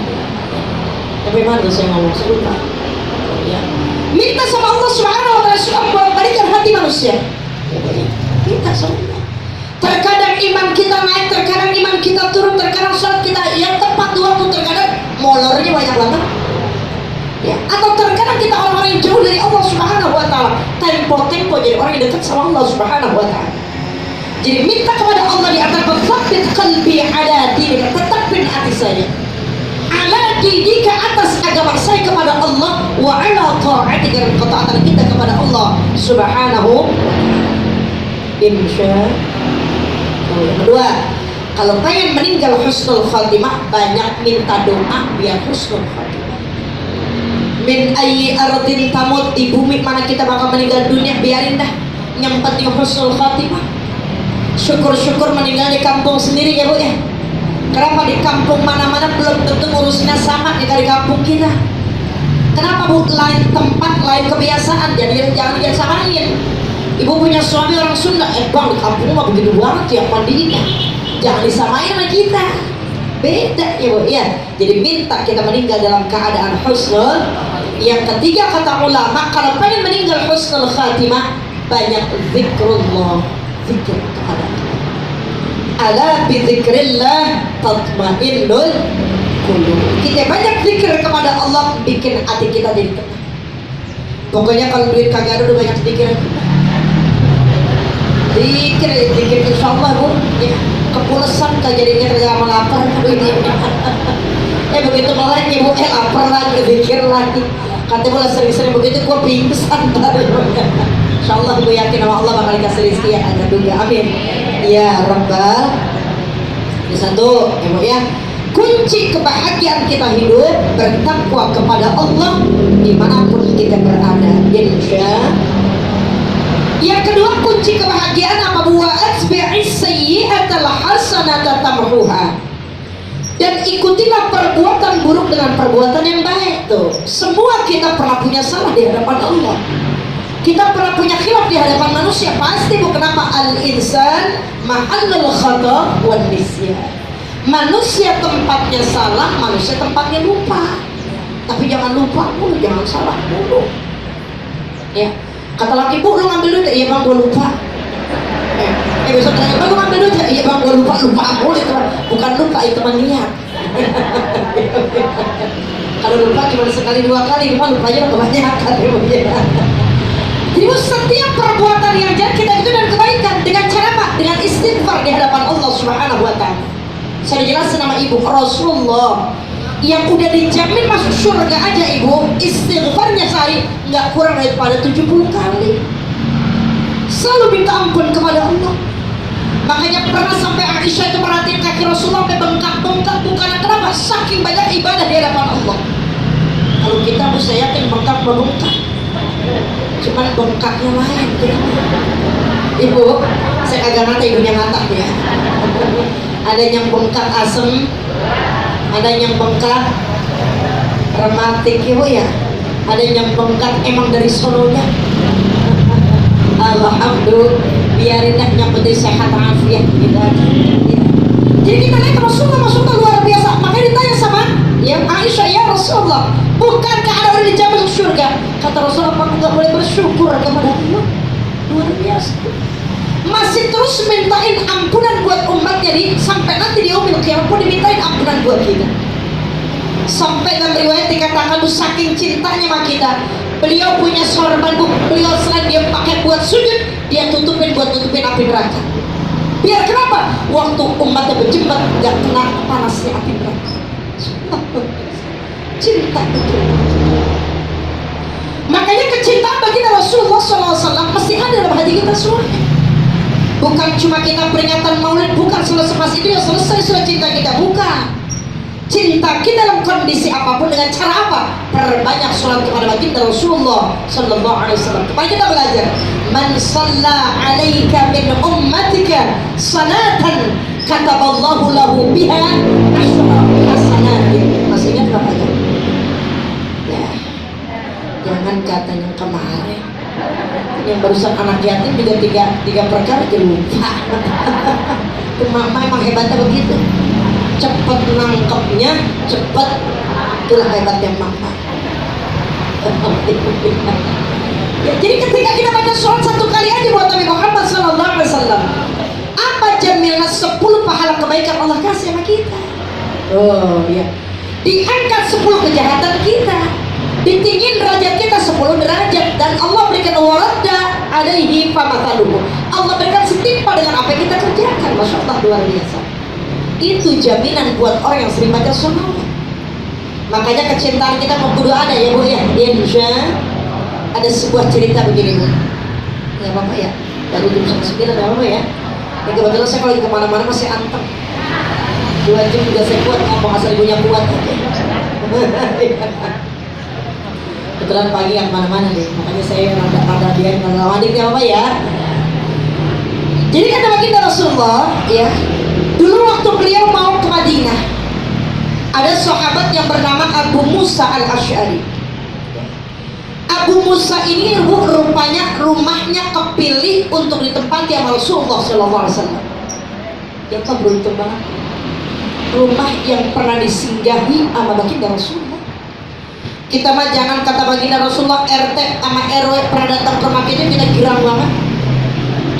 Tapi mana saya ngomong sebentar. Ya. Minta sama Allah Subhanahu wa taala kita naik, terkadang iman kita turun, terkadang sholat kita yang tepat waktu, terkadang molornya banyak banget. Ya, atau terkadang kita orang-orang yang jauh dari Allah Subhanahu wa taala, tempo-tempo jadi orang yang dekat sama Allah Subhanahu wa taala. Jadi minta kepada Allah di atas tsabbit qalbi ala dinika, tetapkan hati saya ala dinika, atas agama saya kepada Allah, wa ala ta'atika, ketaatan kita kepada Allah Subhanahu. Insya Allah. Yang kedua, kalau pengen meninggal husnul khatimah, banyak minta doa biar husnul khatimah. Min ayyi ardin tamut, di bumi mana kita bakal meninggal dunia, biarin dah, yang penting husnul khatimah. Syukur-syukur meninggal di kampung sendiri ya Bu ya. Kenapa di kampung mana-mana belum tentu ngurusnya sama dengan di kampung kita? Kenapa Bu? Lain tempat, lain kebiasaan, jadi jangan samain. Ibu punya suami orang Sunda, bang di kampung mah begitu banget ya mandinya, jangan disamain sama kita, beda ya Bu ya. Jadi minta kita meninggal dalam keadaan husnul. Yang ketiga kata ulama, kalau pengen meninggal husnul khatimah, banyak zikrullah, zikir kepada Allah. Ala bi dzikrillah tatmainnul qulub. Kita banyak zikir kepada Allah, bikin hati kita jadi tenang. Pokoknya kalau duit kagak ada, udah banyak zikir. Zikir insyaallah Bu ya, kepulesan kejadiannya kerja lapar ini. Begitu melek Ibu lapar lagi, zikir lagi. Kata bola sering-sering begitu gua pingsan tadi. Insyaallah gue yakin sama Allah bakal dikasih rezeki yang agak duga, amin ya rabbal. Ini satu ya Bu ya, kunci kebahagiaan kita hidup bertakwa kepada Allah dimanapun kita berada, insya. Yang kedua, kunci kebahagiaan apa Bu? Atbi'is sayyi'atal hasanata tamhuha. Dan ikutilah perbuatan buruk dengan perbuatan yang baik. Tuh, semua kita pernah punya salah di hadapan Allah, kita pernah punya khilaf di hadapan manusia, pasti Bu. Kenapa? Al-insan mahallul khata' wan nisyan. Manusia tempatnya salah, manusia tempatnya lupa. Tapi jangan lupa mulu, jangan salah mulu ya. Kata laki, Bu lu ngambil duit, iya bang gua lupa. Besok tanya, Bang lu ngambil duit, iya bang gua lupa mulu itu. Bukan lupa, itu mah niat. Kalau lupa cuma sekali dua kali, cuma lupanya kebanyakan ya. Jadi setiap perbuatan yang jahat kita itu dan kebaikan dengan cara apa? Dengan istighfar di hadapan Allah Subhanahu wa taala. Saya jelasin nama Ibu, Rasulullah yang udah dijamin masuk surga aja Ibu, istighfarnya sehari nggak kurang daripada 70 kali. Selalu minta ampun kepada Allah. Makanya pernah sampai Aisyah itu merhatiin kaki Rasulullah sampai bengkak-bengkak, bukan kenapa? Saking banyak ibadah di hadapan Allah. Kalau kita bisa yakin bengkak-bengkak, cuman bengkaknya lain gitu. Ibu, saya kagak ngata, ibunya ngata ya. Ada yang bengkak asem, ada yang bengkak rematik Ibu ya, ada yang bengkak emang dari sononya. Alhamdulillah, biarin dah yang penting sehat afiat gitu aja. Jadi kita lihat Rasulullah luar biasa. Makanya ditanya sama yang Aisyah, ya Rasulullah, bukankah ada orang dijamin surga? Kata Rasulullah, apa nggak boleh bersyukur kepada Allah? Luar biasa. Masih terus mintain ampunan buat umatnya, sampai nanti di yaumil qiyamah pun dimintain ampunan buat kita. Sampai dalam riwayat dikatakan tuh saking cintanya sama kita, beliau punya sorban Bu, beliau selain dia pakai buat sujud, dia tutupin buat tutupin api neraka. Biar kenapa? Waktu umatnya berjembat gak kena panasnya api neraka. Cinta betul. Makanya kecintaan bagi Rasulullah SAW mesti ada dalam hati kita semuanya. Bukan cuma kita peringatan maulid, bukan selesai itu ya selesai sudah cinta kita, bukan. Cinta kita dalam kondisi apapun, dengan cara apa? Perbanyak sholat kepada baginda Rasulullah sallallahu alaihi wasallam. Kemarin kita belajar, man shalla alaika min ummatika salatan kataballahu lahu biha asyra hasanatin. Masih ingat bapaknya? Ya, jangan katanya kemarin yang barusan anak yatim juga tiga perkara aja lupa. Itu mama emang hebatnya begitu, cepat nangkepnya, cepat. Itulah hebatnya mama. Ya, jadi ketika kita baca sholat satu kali aja buat Nabi Muhammad SAW, apa jamilnya 10 Oh ya. Diangkat 10 kejahatan kita, ditinggiin derajat kita 10 derajat, dan Allah berikan waradda alaihi famathaluhu. Allah berikan setimpal dengan apa yang kita kerjakan. Masya Allah, luar biasa. Itu jaminan buat orang yang sering baca sholawat. Makanya kecintaan kita mau berdoa ada ya Bu ya. Insya ada sebuah cerita begini Bu. Ya Bapak ya. Baru jam 9 ada Bapak ya. Dan kebetulan saya kalau kemana-mana masih anteng. 2 jam juga saya kuat ngomong asal ibunya kuat. Kebetulan pagi yang kemana-mana deh. Makanya saya rada dia ngelawanin ya Bapak ya. Jadi kata baginda Rasulullah ya, dulu waktu beliau mau ke Madinah, ada sahabat yang bernama Abu Musa al-Asy'ari. Abu Musa ini rupanya rumahnya kepilih untuk ditempati sama Rasulullah SAW. Ya kan beruntung banget. Rumah yang pernah disinggahi sama baginda Rasulullah. Kita mah jangan kata baginda Rasulullah RT sama RW pernah datang ke rumah kita girang banget.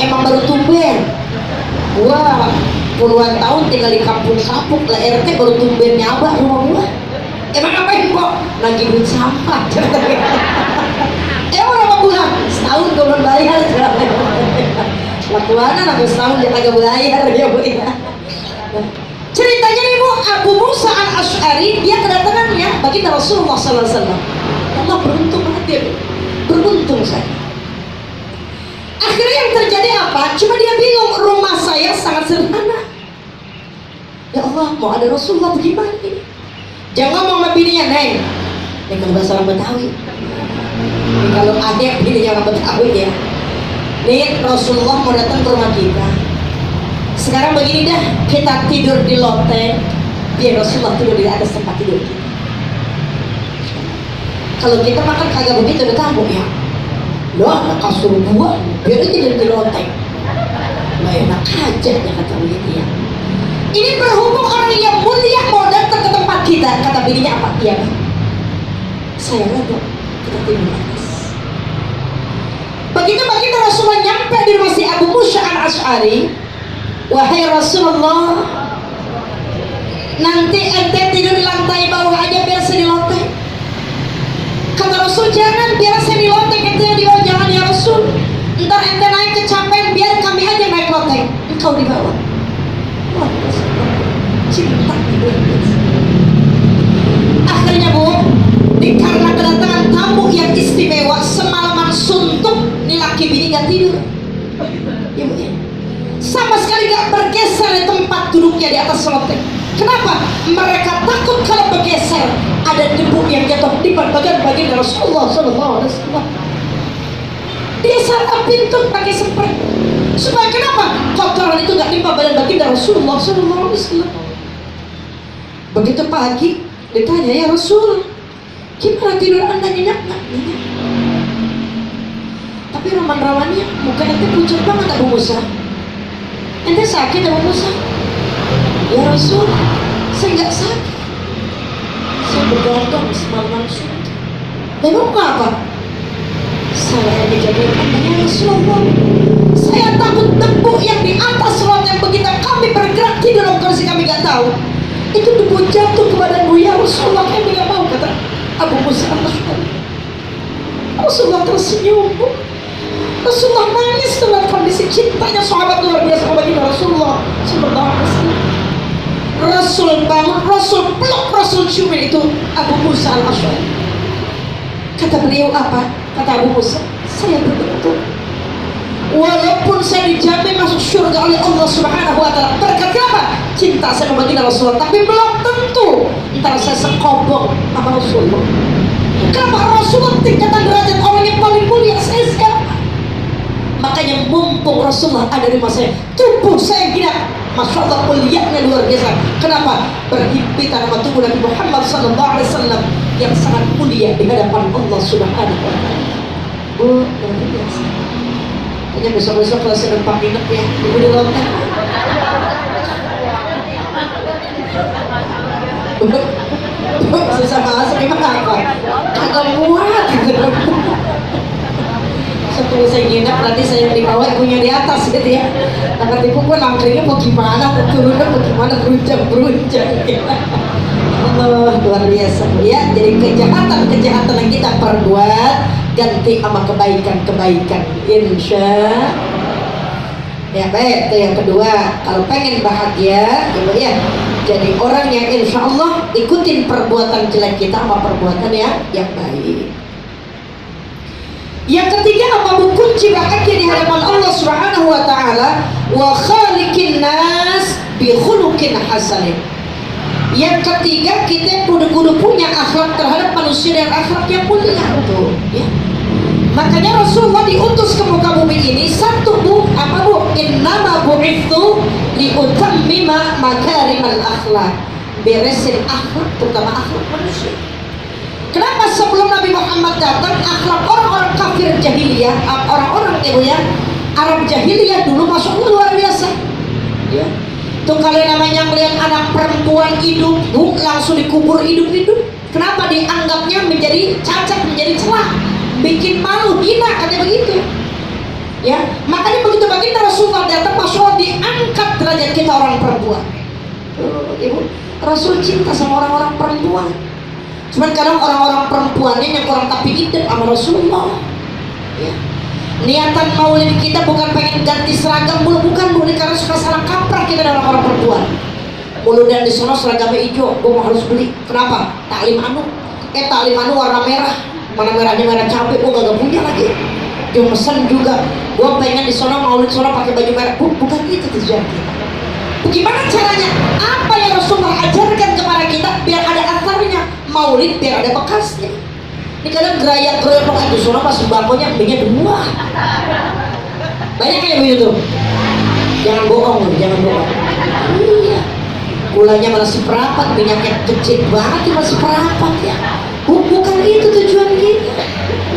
Emang baru tumben. Wah, puluhan tahun tinggal di kampung-kampung lah, RT baru tumben nyaba rumah gua. Emang ngapain kok? Lagi duit sampah. Emang berapa bulan? Setahun gua belum bayar. Lakuanan aku setahun dia kagak bayar ya Bu ya. Ceritanya nih Bu, Abu Musa al-Asy'ari dia kedatangannya baginda Rasulullah SAW. Allah beruntung banget dia, beruntung saya. Akhirnya yang terjadi apa? Cuma dia bingung, rumah saya sangat sederhana. Ya Allah, mau ada Rasulullah bagaimana ini? Jangan ngomong sama bininya, Neng. Ini kalau bahasa orang Betawi. Ini kalau adek bininya orang Betawi ya. Nih Rasulullah mau datang ke rumah kita. Sekarang begini dah, kita tidur di loteng, biar Rasulullah tidur di atas tempat tidur kita. Kalau kita makan kagak begitu udah tahu ya. Loh, anak kasur gua, biar dia tidur di loteng. Lah enak aja ya kata begitu ya. Ini berhubung orang yang mulia mau datang ke tempat kita, kata bininya apa? Iya Pak. Saya rada kita tidur di atas. Begitu baginda Rasulullah nyampe di rumah si Abu Musa al-Asy'ari, wahai Rasulullah, nanti ente tidur di lantai bawah aja biar saya di loteng. Kata Rasul, jangan, biar saya di loteng, ente yang di bawah, jangan ya Rasul. Ntar ente naik kecapean, biar kami aja naik loteng, engkau di bawah. Wah, cinta ibu. Akhirnya Bu, karena kedatangan tamu yang istimewa, semalaman suntuk, nih laki bini gak tidur. Ya Bu ya. Sama sekali gak bergeser di tempat duduknya di atas loteng. Kenapa? Mereka takut kalau bergeser ada debu yang jatuh di bagian Rasulullah SAW. Dia sarap pintu pakai spray supaya kenapa? Kotoran itu gak timpa badan baginda Rasulullah SAW. Begitu pagi ditanya, ya Rasul, gimana tidur anda, nyenyak gak? Tapi rawan-rawannya muka ente pucat banget Abu Musa. Ente sakit Abu Musa? Ya Rasul, saya nggak sakit. Saya bergantung semalaman suntuk. Memang apa? Saya dijagain ya Rasulullah. Saya takut debu yang di atas loteng begitu kami bergerak tidur dalam kondisi kami nggak tahu, itu debu jatuh ke badanmu ya Rasulullah. Kami nggak mau, kata Abu Musa al-Asy'ari. Rasulullah tersenyum. Rasulullah nangis dengan kondisi cintanya sahabat luar biasa kepada Rasulullah sallallahu alaihi wasallam. Rasul bangun, Rasul peluk, Rasul ciumin itu Abu Musa al-Asy'ari. Kata beliau apa? Kata Abu Musa, saya beruntung. Walaupun saya dijamin masuk surga oleh Allah Subhanahu wa Ta'ala, berkat apa? Cinta saya kepada Rasulullah, tapi belum tentu ntar saya sekobong sama Rasulullah. Kenapa? Rasulullah tingkatan derajat orang yang paling mulia, saya siapa? Makanya mumpung Rasulullah ada di rumah saya, tubuh saya gila, Masya Allah mulianya luar biasa. Kenapa? Berhimpitan sama tubuh Nabi Muhammad SAW yang sangat mulia di hadapan Allah Subhanahu wa Ta'ala. Oh, luar biasa. Hanya besok-besok kalau saya numpang nginep ya, ibu di loteng. Susah masuk, gimana apa? Kagak muat gitu. Setelah saya nginep berarti saya di bawah, ibunya di atas gitu ya. Nah ketika gue langkringnya mau gimana, mau turunnya mau gimana, beruncang gitu. Allah luar biasa ya. Jadi kejahatan yang kita perbuat ganti sama kebaikan, insya ya. Baik, itu yang kedua. Kalau pengen bahagia gitu ya, jadi orang yang insya Allah ikutin perbuatan jelek kita sama perbuatan yang baik. Yang ketiga, apa kunci bahagia di hadapan Allah Subhanahu wa taala? Wa khaliqin nas bi khuluqin hasanin. Yang ketiga, kita kudu punya akhlak terhadap manusia dan akhlak yang mulia tuh ya. Makanya Rasulullah diutus ke muka bumi ini satu innama bu'itsu li utammima makarimal akhlak. Beresin akhlak, terutama akhlak manusia. Kenapa sebelum Nabi Muhammad datang akhlak orang-orang kafir jahiliyah, orang-orang Arab jahiliyah dulu masuknya luar biasa ya. Tuh kalian namanya melihat anak perempuan hidup, langsung dikubur hidup-hidup. Kenapa? Dianggapnya menjadi cacat, menjadi celah, bikin malu, hina, katanya begitu ya. Makanya begitu baginda Rasulullah datang, Rasulullah diangkat derajat kita orang perempuan. Ibu, Rasul cinta sama orang-orang perempuan. Cuman kadang orang-orang perempuannya yang kurang tapi idem sama Rasulullah ya. Niatan maulid kita bukan pengen ganti seragam mulu, bukan bu, karena suka salah kaprah kita dengan orang-orang perempuan. Mulu dan di sana seragamnya hijau, gue mau harus beli. Kenapa? Taklim anu warna merah, mana merahnya merah cabai, gue gak punya lagi. Dia mesen juga, gue pengen di sana maulid sana pakai baju merah. Bukan itu tujuan kita. Bagaimana caranya? Apa yang Rasulullah ajarkan kepada kita biar ada asarnya, maulid biar ada bekasnya. Ini kadang geraya-geraya pakai di sana pas sembakonya ambilnya dua. Banyak kayak begitu. Jangan bohong, jangan bohong. Iya. Gulanya malah seperempat, minyaknya kecil banget cuma seperempat ya. Bukan itu tujuan kita.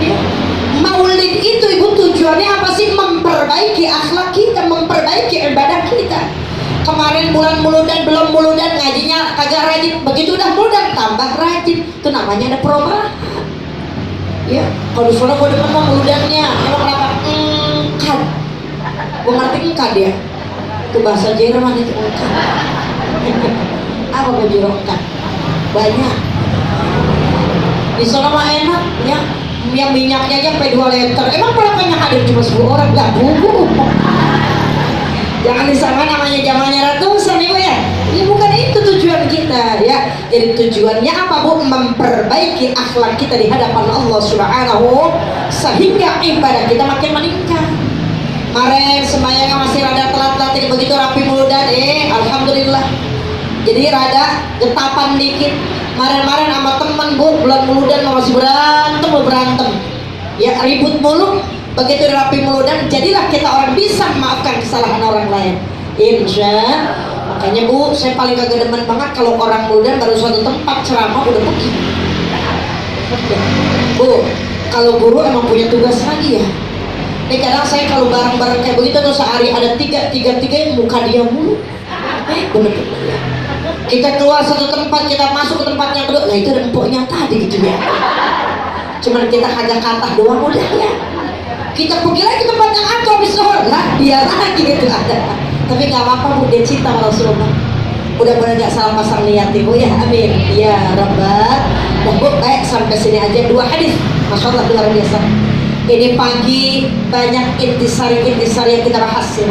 Ya. Maulid itu ibu tujuannya apa sih? Memperbaiki akhlak kita, memperbaiki ibadah kita. Kemarin bulan muludan belum muludan ngajinya kagak rajin, begitu udah muludan tambah rajin, itu namanya ada perubahan ya. Kalau di sana gue demen sama muludannya, emang kenapa? Kan gue ngerti kan ya, itu bahasa Jerman itu kan. Apa kejerokan banyak di sana mah enak ya, yang minyaknya aja sampai 2 liter. Emang berapa yang hadir? Cuma 10 orang, gak buku. Jangan disangka namanya zamannya ratusan ibu ya. Ini bukan itu tujuan kita ya. Jadi tujuannya apa bu? Memperbaiki akhlak kita di hadapan Allah Subhanahu, sehingga ibadah kita makin meningkat. Kemarin semuanya masih rada telat-telat, begitu rapi muludan, alhamdulillah. Jadi rada getapan dikit. Kemarin sama temen bu, bulan muludan masih berantem ya, ribut mulu. Begitu rapi muludan, jadilah kita orang bisa memaafkan kesalahan orang lain, insya. Makanya bu, saya paling kagak demen banget kalau orang muludan baru suatu tempat ceramah udah pergi. Bu, kalau guru emang punya tugas lagi ya. Nih kadang saya kalau bareng-bareng kayak begitu tuh sehari ada tiga yang muka dia mulu. Bener-bener ya. Kita keluar satu tempat, kita masuk ke tempat yang kedua, nah itu ada empuknya tadi gitu ya. Cuman kita hanya kata doang udah ya. Kita pergi lagi ke tempat yang aku habis zuhur lah, dia lagi gitu ada. Tapi nggak apa-apa bu, dia cinta sama Rasulullah. Mudah-mudahan nggak salah pasang niat ibu ya, amin ya rabbal. Dan bu, baik sampai sini aja 2 hadis, masya Allah luar biasa. Ini pagi banyak intisari yang kita bahas ya.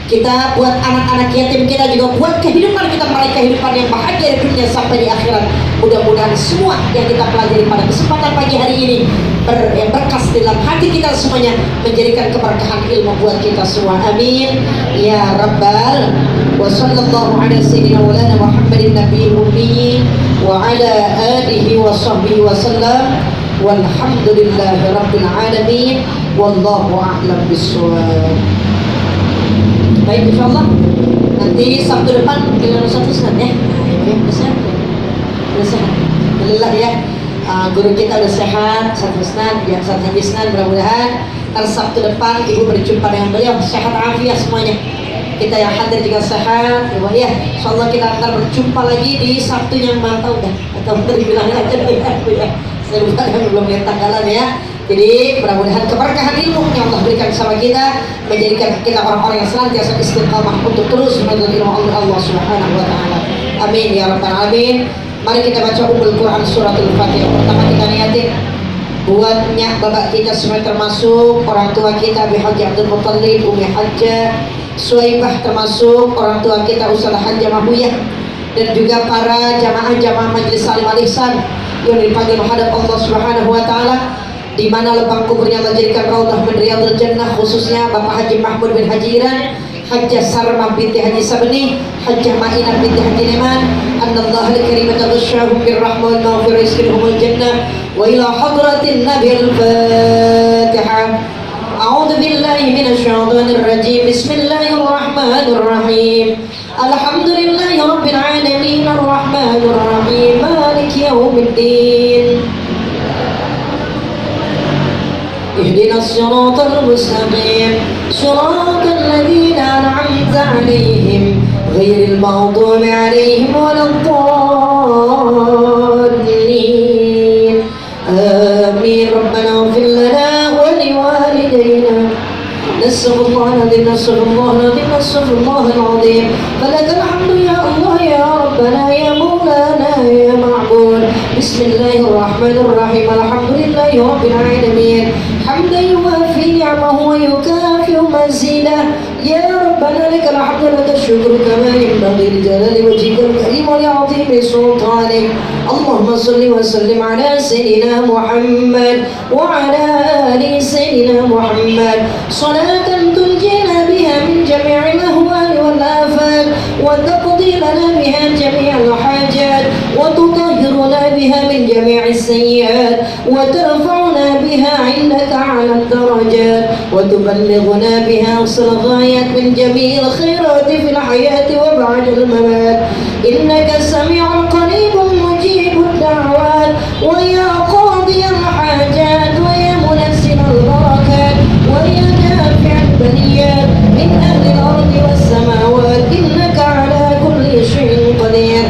Kita buat anak-anak yatim kita, juga buat kehidupan kita meraih kehidupan yang bahagia di dunia sampai di akhirat. Mudah-mudahan semua yang kita pelajari pada kesempatan pagi hari ini berkas dalam hati kita semuanya, menjadikan keberkahan ilmu buat kita semua, amin ya rabbal. Wa sallallahu ala sayyidina maulana Muhammadin nabiyil ummi wa ala alihi wa sahbihi wa sallam, walhamdulillahi rabbil alamin, wallahu a'lam bissawab. Baik, insyaallah nanti Sabtu depan kita satu Ustaz ya. Ya, udah sehat. Alhamdulillah ya. Guru kita udah sehat, Ustaz Husnan, ya Ustaz Haji Husnan, mudah-mudahan hari Sabtu depan ibu berjumpa dengan beliau sehat afiat semuanya. Kita yang hadir juga sehat, ya. Insyaallah kita akan berjumpa lagi di Sabtu yang mantau dah. Atau terbilang aja ya. Saya lupa belum lihat tanggalan ya. Jadi mudah-mudahan keberkahan ilmu yang Allah berikan sama kita menjadikan kita orang-orang yang senantiasa istiqamah untuk terus menuntut ilmu Allah Subhanahu wa taala. Amin ya rabbal alamin. Mari kita baca Ummul Quran suratul Fatihah. Pertama kita niatin buatnya bapak kita semua termasuk orang tua kita Abi Haji Abdul Muttalib, Umi Hajjah Suwaibah, termasuk orang tua kita Ustaz Hajjah Mahuyah, dan juga para jamaah-jamaah Majelis Salim Al-Ihsan yang dipanggil menghadap Allah Subhanahu wa taala, di mana lubang kuburnya menjadikan raudhah min riyadhil jannah, khususnya Bapak Haji Mahmud bin Haji Iran, Hajjah Sarmah binti Haji Sabni, Hajjah Ma'inah binti Haji Neman, annallaha al-karim taghashshahum birrahmah wal maghfirah yaskinhumul jannah, wa ila hadratin nabiyil fatihah. A'udzu billahi minasy syaithanir rajim. Bismillahir rahmanir rahim. Alhamdulillahi rabbil alamin arrahmanir rahim maliki yaumiddin. اهدنا الصراط المستقيم صراط الذين أنعمت عليهم غير المغضوب عليهم ولا الضالين آمين. ربنا اغفر لنا ولوالدينا. نستغفر الله العظيم نستغفر الله العظيم نستغفر الله العظيم. فلك الحمد يا الله يا ربنا يا مولانا يا معبود. بسم الله الرحمن الرحيم. الحمد لله رب العالمين حمدا يوافي نعمه ويكافئ مزيده. يا ربنا لك الحمد لك الشكر كما ينبغي لجلال وجهك الكريم ولعظيم سلطانك. اللهم صل وسلم على سيدنا محمد وعلى آل سيدنا محمد صلاة تنجينا بها من جميع الأهوال والآفات وتقضي لنا بها جميع الحاجات وتطهرنا بها من جميع السيئات وترفعنا بها عندك على الدرجات وتبلغنا بها أقصى الغايات من جميع الخيرات في الحياة وبعد الممات. إنك سميع قريب مجيب الدعوات ويا قاضي الحاجات ويا منزل البركات ويا دافع البليات من أهل الأرض والسماوات. إنك على كل شيء قدير.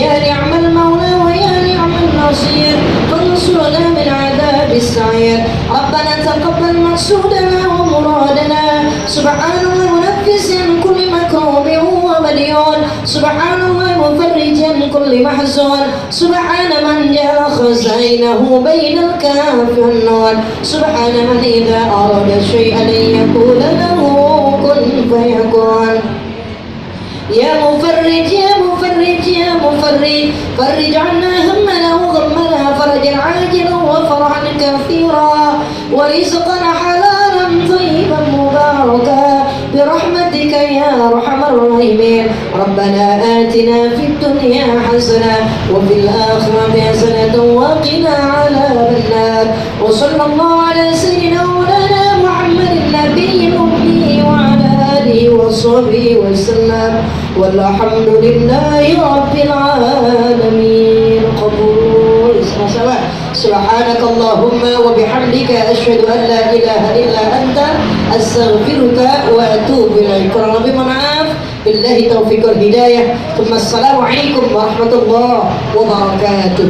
يا نعم المولى ويا نعم النصير. فانصرنا من عذاب السعير. ربنا تقبل مقصودنا ومرادنا. سبحان الله منفس عن كل مكروب ومليون. سبحان الله مفرج عن كل محزون. سبحان من جعل خزائنه بين الكاف والنون. سبحان من إذا أراد شيئا أن يقول له كن فيكون. يا مفرج يا مفرج يا مفرج فرج عنا همنا وغمنا فرجا عاجلا وفرحا كثيرا ورزقا حلالا طيبا مباركا برحمتك يا أرحم الراحمين. ربنا آتنا في الدنيا حسنة وفي الآخرة حسنة وقنا عذاب النار. وصلى الله على سيدنا مولانا محمد النبي الأمي وعلى آله وصحبه وسلم والحمد لله رب العالمين. قبول. سبحانك اللهم وبحمدك أشهد أن لا إله إلا أنت أستغفرك وأتوب إليك. kurang lebih maaf. Billahi taufiq wal hidayah. Assalamu alaikum warahmatullahi wabarakatuh.